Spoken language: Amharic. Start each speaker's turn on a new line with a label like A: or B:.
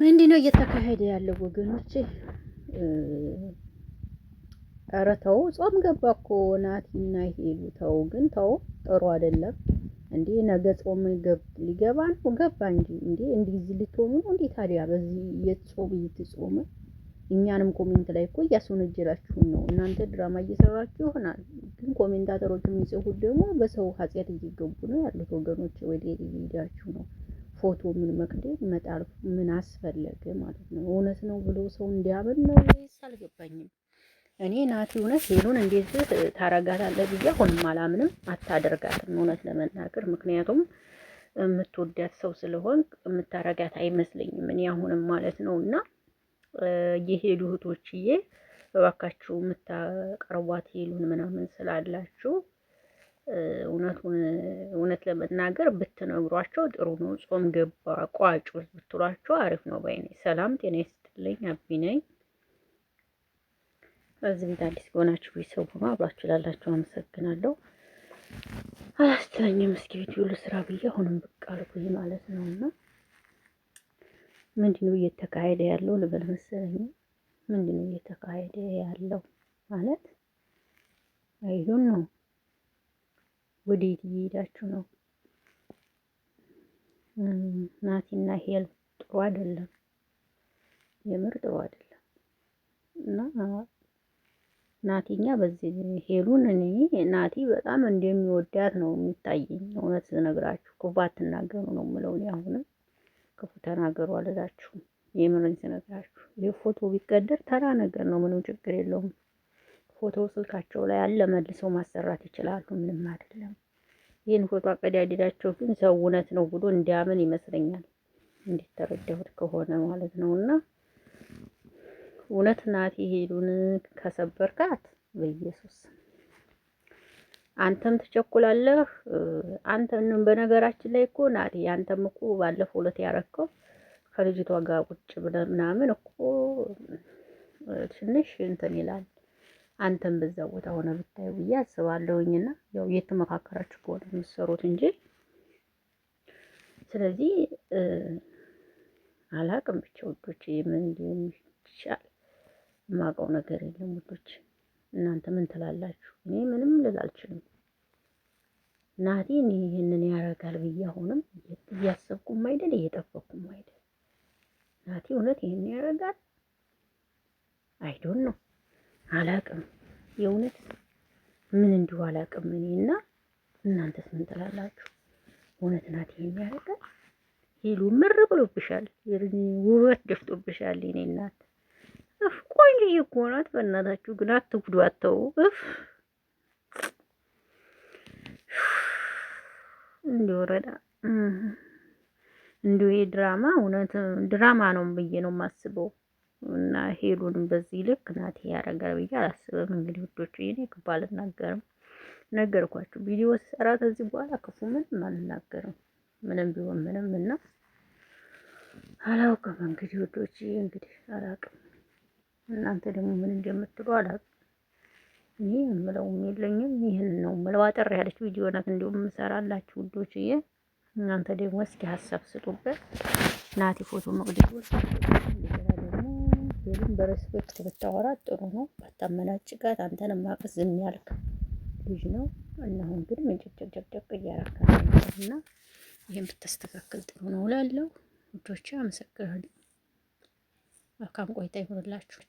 A: ምንድነው እየተካሄደ ያለው ወገኖቼ? ኧረ ተው፣ ጾም ገባ እኮ ናቲና ሄሉ ተው፣ ግን ተው፣ ጥሩ አይደለም እንዴ! ነገ ጾም ሊገባ ነው። ገባ እንጂ እንዴ! እንዲህ ልትሆኑ ነው እንዴ ታዲያ? በዚህ የጾም እየተጾመ እኛንም ኮሜንት ላይ እኮ እያስወነጀላችሁን ነው። እናንተ ድራማ እየሰራችሁ ይሆናል፣ ግን ኮሜንታተሮች የሚጽፉት ደግሞ በሰው ኃጢአት እየገቡ ነው ያሉት ወገኖች። ወደ ሄዳችሁ ነው ፎቶ ምን መቅደም መጣል ምን አስፈለገ ማለት ነው? እውነት ነው ብሎ ሰው እንዲያምን ነው ወይስ አልገባኝም። እኔ ናቲ እውነት ሄሉን እንዴት ታረጋታለህ ብዬ አሁንም አላምንም። አታደርጋትም እውነት ለመናገር ምክንያቱም የምትወዳት ሰው ስለሆን የምታረጋት አይመስለኝም እኔ አሁንም ማለት ነው። እና የሄሉ እህቶችዬ እባካችሁ የምታቀርቧት ሄሉን ምናምን ስላላችሁ እውነት ለመናገር ብትነግሯቸው ጥሩ ነው። ጾም ገባ ቋጩ ብትሏቸው አሪፍ ነው ባይ ነኝ። ሰላም ጤና ይስጥልኝ። አቢ ነኝ። እዚህ ቤት አዲስ ከሆናችሁ ቤተሰብ ሆኖ አብራችሁ ላላችሁ አመሰግናለሁ። አላስተኛም እስኪ ቪዲዮ ልስራ ብዬ አሁንም ብቅ አልኩኝ ማለት ነው። እና ምንድነው እየተካሄደ ያለው ልበል መሰለኝ። ምንድነው እየተካሄደ ያለው ማለት አይዶን ነው። ወዴት እየሄዳችሁ ነው? ናቲና ሄል ጥሩ አይደለም፣ የምር ጥሩ አይደለም። እና ናቲኛ በዚህ ሄሉን እኔ ናቲ በጣም እንደሚወዳት ነው የሚታየኝ። እውነት ስነግራችሁ ክፉ አትናገሩ ነው የምለው። እኔ አሁንም ክፉ ተናገሩ አልላችሁም። የምርን ስነግራችሁ ይህ ፎቶ ቢቀደር ተራ ነገር ነው፣ ምንም ችግር የለውም። ፎቶ ስልካቸው ላይ አለ፣ መልሰው ማሰራት ይችላሉ፣ ምንም አይደለም። ይህን ፎቶ አቀዳደዳቸው ግን ሰው እውነት ነው ብሎ እንዲያምን ይመስለኛል፣ እንዲተረዳሁት ከሆነ ማለት ነው። እና እውነት ናቲ ሄሉን ከሰበርካት በኢየሱስ አንተም ትቸኩላለህ። አንተንም በነገራችን ላይ እኮ ናቲ አንተም እኮ ባለፈው ዕለት ያረከው ከልጅቷ ጋር ቁጭ ብለህ ምናምን እኮ ትንሽ እንትን ይላል። አንተም በዛ ቦታ ሆነ ብታይ ብዬ አስባለሁኝና ያው እየተመካከራችሁ ከሆነ የምትሰሩት እንጂ ስለዚህ አላቅም። ብቻ ውዶች ምን እንደሚሻል የማውቀው ነገር የለም ውዶች። እናንተ ምን ትላላችሁ? እኔ ምንም ልል አልችልም። ናቲ ይህንን ያደርጋል ብዬ አሁንም እያሰብኩም አይደል እየጠበቅኩም አይደል። ናቲ እውነት ይህን ያደርጋል? አይዶን ነው አላቅም። የእውነት ምን እንዲሁ አላቅም እኔና እናንተስ ምን ትላላችሁ? እውነት ናቲ ይህን ያደርጋል? ሄሉ ምር ብሎብሻል፣ ውበት ደፍቶብሻል። እኔ እናት እፍ ቆንጆ እኮ ናት። በእናታችሁ ግን አትጉዱ፣ አተው እፍ እንዲወረዳ እንዲሁ ድራማ እውነት ድራማ ነው ብዬ ነው የማስበው። እና ሄሉንም በዚህ ልክ ናቲ ያደርጋል ብዬ አላስብም። እንግዲህ ውዶቹ እኔ ክፉ አልናገርም፣ ነገርኳችሁ። ቪዲዮ ስሰራ ከዚህ በኋላ ክፉ ምንም አልናገርም፣ ምንም ቢሆን ምንም። እና አላውቅም እንግዲህ ውዶቹ እንግዲህ አላውቅም። እናንተ ደግሞ ምን እንደምትሉ አላውቅም። እኔ የምለውም የለኝም፣ ይህን ነው የምለው። አጠር ያለች ቪዲዮ ናት እንዲሁም የምሰራላችሁ ውዶችዬ። እናንተ ደግሞ እስኪ ሀሳብ ስጡበት። ናቲ ፎቶ መቅደዱ ደግሞ ሄሉን በሬስፔክት ብታወራት ጥሩ ነው። ባታመናጭቃት። አንተንም ማቀስ ዝም ያልክ ልጅ ነው እና አሁን ግን መንጨጨጨጨቅ እያረካል እና ይሄን ብታስተካክል ጥሩ ነው እላለሁ ውዶቼ። አመሰግናለሁ። መልካም ቆይታ ይሁንላችሁ።